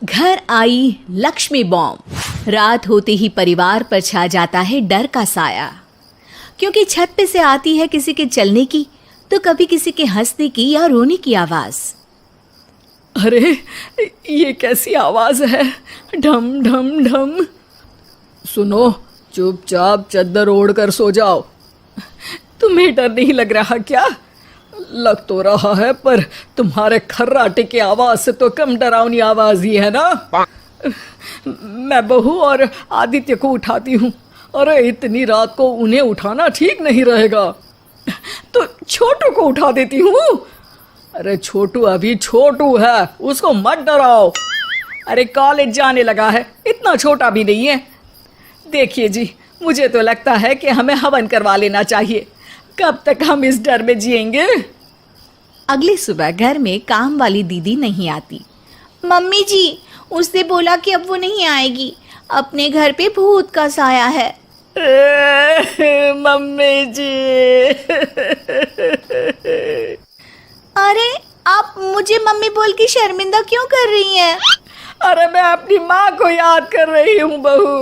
घर आई लक्ष्मी बॉम्ब। रात होते ही परिवार पर छा जाता है डर का साया, क्योंकि छत पे से आती है किसी के चलने की तो कभी किसी के हंसने की या रोने की आवाज। अरे ये कैसी आवाज है? ढम ढम ढम। सुनो, चुपचाप चद्दर ओढ़ कर सो जाओ। तुम्हें डर नहीं लग रहा क्या? लग तो रहा है, पर तुम्हारे खर्राटे की आवाज से तो कम डरावनी आवाज ही है ना। मैं बहू और आदित्य को उठाती हूँ। अरे इतनी रात को उन्हें उठाना ठीक नहीं रहेगा, तो छोटू को उठा देती हूँ। अरे छोटू अभी छोटू है, उसको मत डराओ। अरे कॉलेज जाने लगा है, इतना छोटा भी नहीं है। देखिए जी, मुझे तो लगता है कि हमें हवन करवा लेना चाहिए। कब तक हम इस डर में जिएंगे? अगली सुबह घर में काम वाली दीदी नहीं आती। मम्मी जी, उसने बोला कि अब वो नहीं आएगी, अपने घर पे भूत का साया है। मम्मी जी। अरे आप मुझे मम्मी बोल के शर्मिंदा क्यों कर रही हैं? अरे मैं अपनी माँ को याद कर रही हूँ बहू।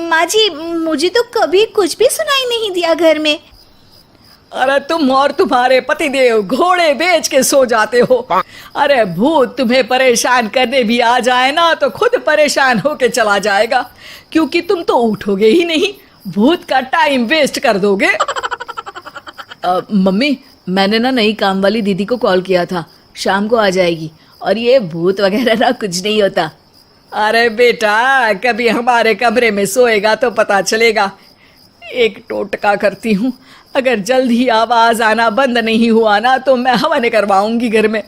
माँ जी, मुझे तो कभी कुछ भी सुनाई नहीं दिया घर में। अरे तुम और तुम्हारे पतिदेव घोड़े बेच के सो जाते हो। अरे भूत तुम्हें परेशान करने भी आ जाए ना तो खुद परेशान होके चला जाएगा, क्योंकि तुम तो उठोगे ही नहीं, भूत का टाइम वेस्ट कर दोगे। मम्मी, मैंने ना नई काम वाली दीदी को कॉल किया था, शाम को आ जाएगी, और ये भूत वगैरह ना कुछ नहीं होता। अरे बेटा, कभी हमारे कमरे में सोएगा तो पता चलेगा। एक टोटका करती हूँ, अगर जल्द ही आवाज आना बंद नहीं हुआ ना तो मैं हवन करवाऊंगी घर में।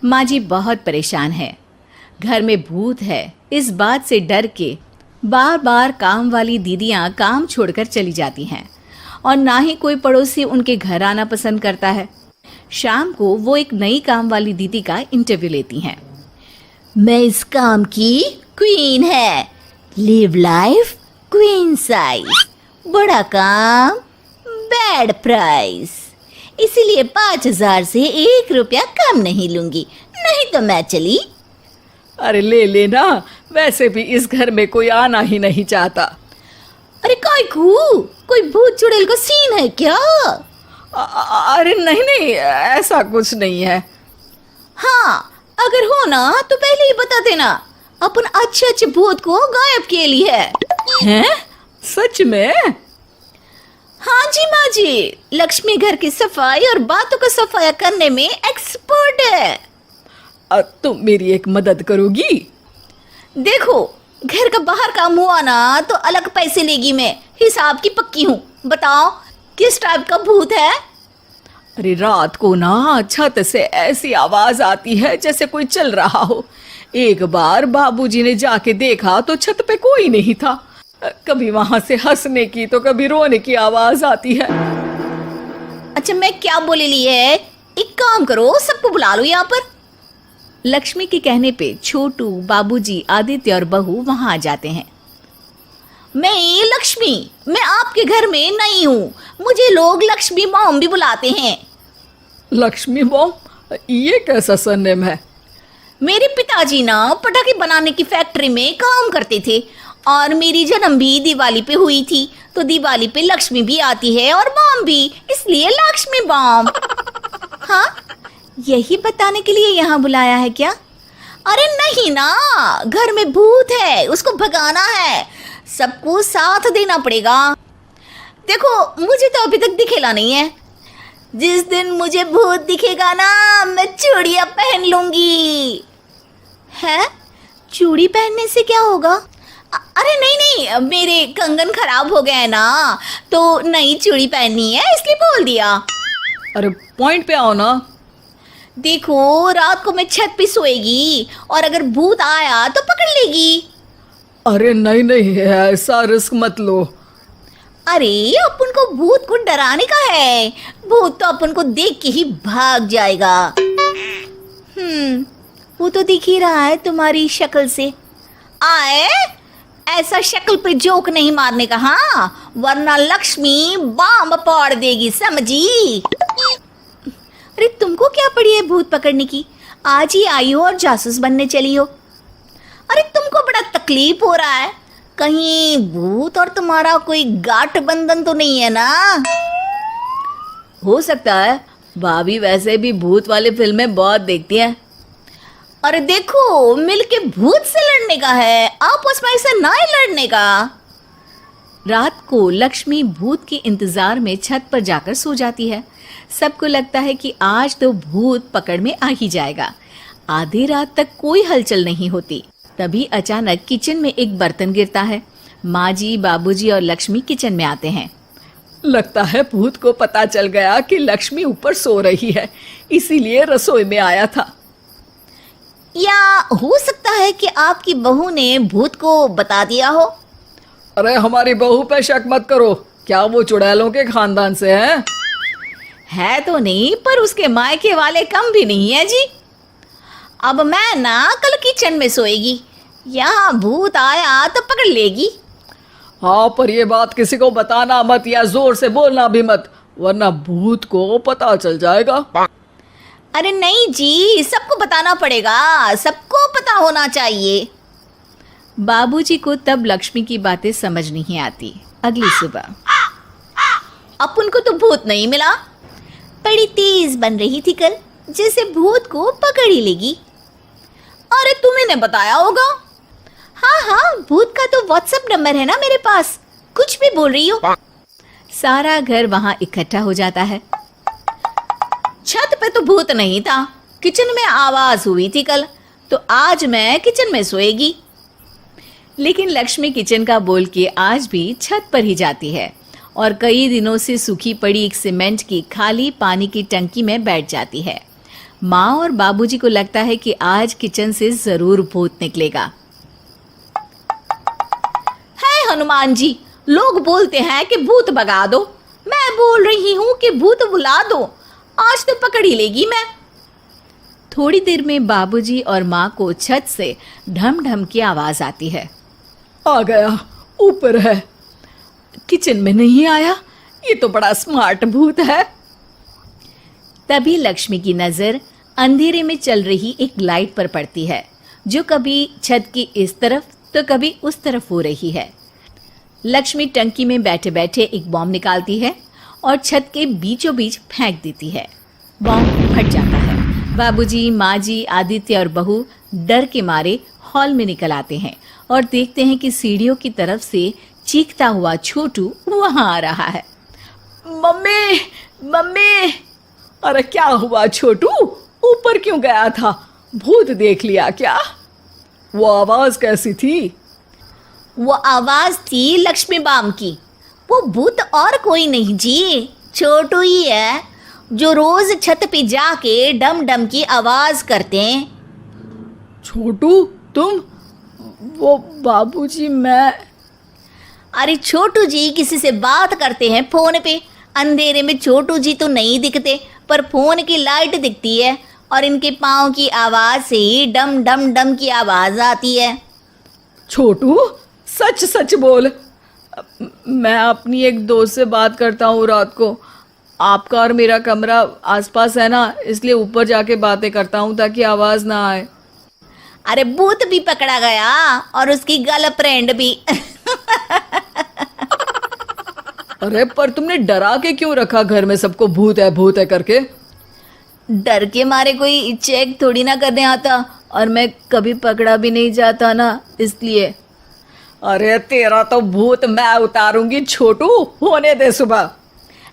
माँ जी बहुत परेशान है, घर में भूत है इस बात से डर के बार बार काम वाली दीदियाँ काम छोड़कर चली जाती हैं, और ना ही कोई पड़ोसी उनके घर आना पसंद करता है। शाम को वो एक नई काम वाली दीदी का इंटरव्यू लेती हैं। मैं इस काम की क्वीन है, लिव लाइफ क्वीन साइज, बड़ा काम बैड प्राइस, इसीलिए 5,000 से 1 रुपया कम नहीं लूंगी, नहीं तो मैं चली। अरे ले लेना, वैसे भी इस घर में कोई आना ही नहीं चाहता। अरे कोई भूत चुड़ैल का सीन है क्या? अरे नहीं नहीं, ऐसा कुछ नहीं है। हाँ, अगर हो ना तो पहले ही बता देना, अपन अच्छे अच्छे भूत को गायब किए लिए है। हैं? सच में? हाँ जी माँ जी, लक्ष्मी घर की सफाई और बातों का सफाया करने में एक्सपर्ट है। तुम मेरी एक मदद करोगी? देखो, घर का बाहर काम हुआ ना तो अलग पैसे लेगी, मैं हिसाब की पक्की हूँ। बताओ किस टाइप का भूत है? अरे रात को ना छत से ऐसी आवाज आती है जैसे कोई चल रहा हो। एक बार बाबूजी ने जाके देखा तो छत पे कोई नहीं था। कभी वहां से हंसने की तो कभी रोने की आवाज आती है। अच्छा, मैं क्या बोले ली है, एक काम करो, सबको बुला लो यहाँ पर। लक्ष्मी के कहने पे छोटू, बाबूजी, आदित्य और बहू वहां आ जाते हैं। मैं लक्ष्मी, मैं आपके घर में नई हूँ, मुझे लोग लक्ष्मी मॉम भी बुलाते हैं। लक्ष्मी मॉम? ये कैसा सरनेम है? मेरे पिताजी ना पटाखे बनाने की फैक्ट्री में काम करते थे, और मेरी जन्म भी दिवाली पे हुई थी, तो दिवाली पे लक्ष्मी भी आती है और बॉम भी, इसलिए लक्ष्मी बॉम। हाँ, यही बताने के लिए यहाँ बुलाया है क्या? अरे नहीं ना, घर में भूत है, उसको भगाना है, सबको साथ देना पड़ेगा। देखो, मुझे तो अभी तक दिखेला नहीं है, जिस दिन मुझे भूत दिखेगा ना मैं चूड़ियाँ पहन लूंगी। है? चूड़ी पहनने से क्या होगा? अरे नहीं नहीं, मेरे कंगन खराब हो गए ना, तो नई चूड़ी पहननी है इसलिए बोल दिया। अरे पॉइंट पे आओ ना। देखो, रात को मैं छत पे सोएगी और अगर भूत आया तो पकड़ लेगी। अरे नहीं नहीं, ऐसा रिस्क मत लो। अरे अपन को भूत को डराने का है, भूत तो अपन को देख के ही भाग जाएगा। वो तो दिख ही रहा है तुम्हारी शक्ल से। आए, ऐसा शक्ल पे जोक नहीं मारने का, हाँ, वरना लक्ष्मी बॉम्ब फोड़ देगी, समझी? अरे तुमको क्या है भूत पकड़ने की? आज ही आई हो और जासूस बनने चली हो। अरे तुमको बड़ा तकलीफ हो रहा है, कहीं भूत और तुम्हारा कोई गांठ बंधन तो नहीं है ना? हो सकता है, भाभी वैसे भी भूत वाली फिल्में बहुत देखती हैं। अरे देखो, मिलके भूत से लड़ने का है, आपस में ऐसा ना ही लड़ने का। रात को लक्ष्मी भूत के इंतजार में छत पर जाकर सो जाती है। सबको लगता है कि आज तो भूत पकड़ में आ ही जाएगा। आधी रात तक कोई हलचल नहीं होती। तभी अचानक किचन में एक बर्तन गिरता है। माँ जी, बाबूजी और लक्ष्मी किचन में आते हैं। लगता है भूत को पता चल गया कि लक्ष्मी ऊपर सो रही है, इसीलिए रसोई में आया था। या हो सकता है कि आपकी बहू ने भूत को बता दिया हो। अरे हमारी बहू पे शक मत करो, क्या वो चुड़ैलों के खानदान से है तो नहीं, पर उसके मायके वाले कम भी नहीं है जी। अब मैं ना कल किचन में सोएगी, यहाँ भूत आया तो पकड़ लेगी। हाँ, पर ये बात किसी को बताना मत या जोर से बोलना भी मत, वरना भूत को पता चल जाएगा। अरे नहीं जी, सबको बताना पड़ेगा, सबको पता होना चाहिए। बाबूजी को तब लक्ष्मी की बातें समझ नहीं आती। अगली सुबह अपन को तो भूत नहीं मिला, बड़ी तेज बन रही थी कल, जैसे भूत को पकड़ ही लेगी। अरे तुम्हें ने बताया होगा। हाँ हाँ, भूत का तो व्हाट्सएप नंबर है ना मेरे पास, कुछ भी बोल रही हो। सारा घर वहां इकट्ठा हो जाता है। छत पे तो भूत नहीं था, किचन में आवाज हुई थी कल, तो आज मैं किचन में सोएगी। लेकिन लक्ष्मी किचन का बोल के आज भी छत पर ही जाती है और कई दिनों से सूखी पड़ी एक सीमेंट की खाली पानी की टंकी में बैठ जाती है। माँ और बाबूजी को लगता है कि आज किचन से जरूर भूत निकलेगा। है हनुमान जी, लोग बोलते हैं कि भूत भगा दो, मैं बोल रही हूँ कि भूत बुला दो, आज तो पकड़ ही लेगी मैं। थोड़ी देर में बाबूजी और माँ को छत से ढम ढम की आवाज आती है। आ गया, ऊपर है, किचन में नहीं आया, ये तो बड़ा स्मार्ट भूत है। तभी लक्ष्मी की नजर अंधेरे में चल रही एक लाइट पर पड़ती है, जो कभी छत की इस तरफ तो कभी उस तरफ हो रही है। लक्ष्मी टंकी में बैठे बैठे एक बॉम्ब निकालती है और छत के बीचों बीच फेंक देती है। बॉम्ब फट जाता है। बाबूजी, माँ जी, आदित्य और बहू डर के मारे हॉल में निकल आते हैं और देखते हैं कि सीढ़ियों की तरफ से चीखता हुआ छोटू वहां आ रहा है। Mummy, mummy! अरे क्या हुआ छोटू, ऊपर क्यों गया था? भूत देख लिया क्या? वो आवाज कैसी थी? वो आवाज थी लक्ष्मी बाम की। वो भूत और कोई नहीं जी, छोटू ही है, जो रोज छत पे जाके डम डम की आवाज करते हैं। छोटू तुम? वो बाबूजी मैं। अरे छोटू जी किसी से बात करते हैं फोन पे, अंधेरे में छोटू जी तो नहीं दिखते, पर फोन की लाइट दिखती है और इनके पाँव की आवाज से ही डम डम डम की आवाज आती है। छोटू सच सच बोल। मैं अपनी एक दोस्त से बात करता हूँ रात को, आपका और मेरा कमरा आसपास है ना, इसलिए ऊपर जाके बातें करता हूँ ताकि आवाज ना आए। अरे भूत भी पकड़ा गया और उसकी गर्लफ्रेंड भी। अरे पर तुमने डरा के क्यों रखा घर में सबको भूत है करके? डर के मारे कोई चेक थोड़ी ना करने आता, और मैं कभी पकड़ा भी नहीं जाता ना, इसलिए। अरे तेरा तो भूत मैं उतारूंगी छोटू, होने दे सुबह।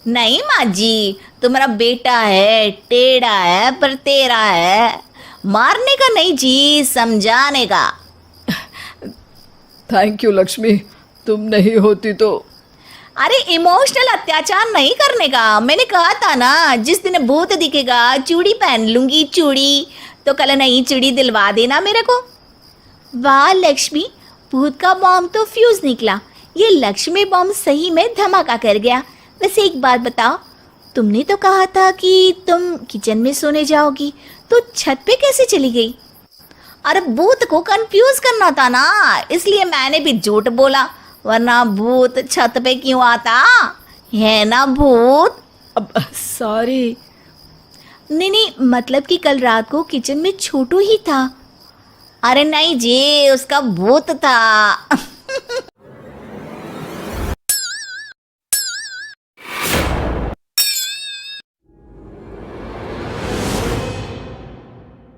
नहीं माँ जी, तुम्हारा बेटा है, टेढ़ा है पर तेरा है, मारने का नहीं जी, समझाने का। थैंक यू लक्ष्मी, तुम नहीं होती तो। अरे इमोशनल अत्याचार नहीं करने का, मैंने कहा था ना, जिस दिन भूत दिखेगा चूड़ी पहन लूंगी, चूड़ी तो कल नई चूड़ी दिलवा देना मेरे को। वाह लक्ष्मी, भूत का बॉम्ब तो फ्यूज निकला, ये लक्ष्मी बॉम्ब सही में धमाका कर गया। वैसे एक बात बताओ, तुमने तो कहा था कि तुम किचन में सोने जाओगी, तो छत पे कैसे चली गई? अरे भूत को कंफ्यूज करना था ना, इसलिए मैंने भी झूठ बोला, वरना भूत छत पे क्यों आता है ना भूत। अब सॉरी। नहीं नहीं, मतलब कि कल रात को किचन में छोटू ही था। अरे नहीं जी, उसका भूत था।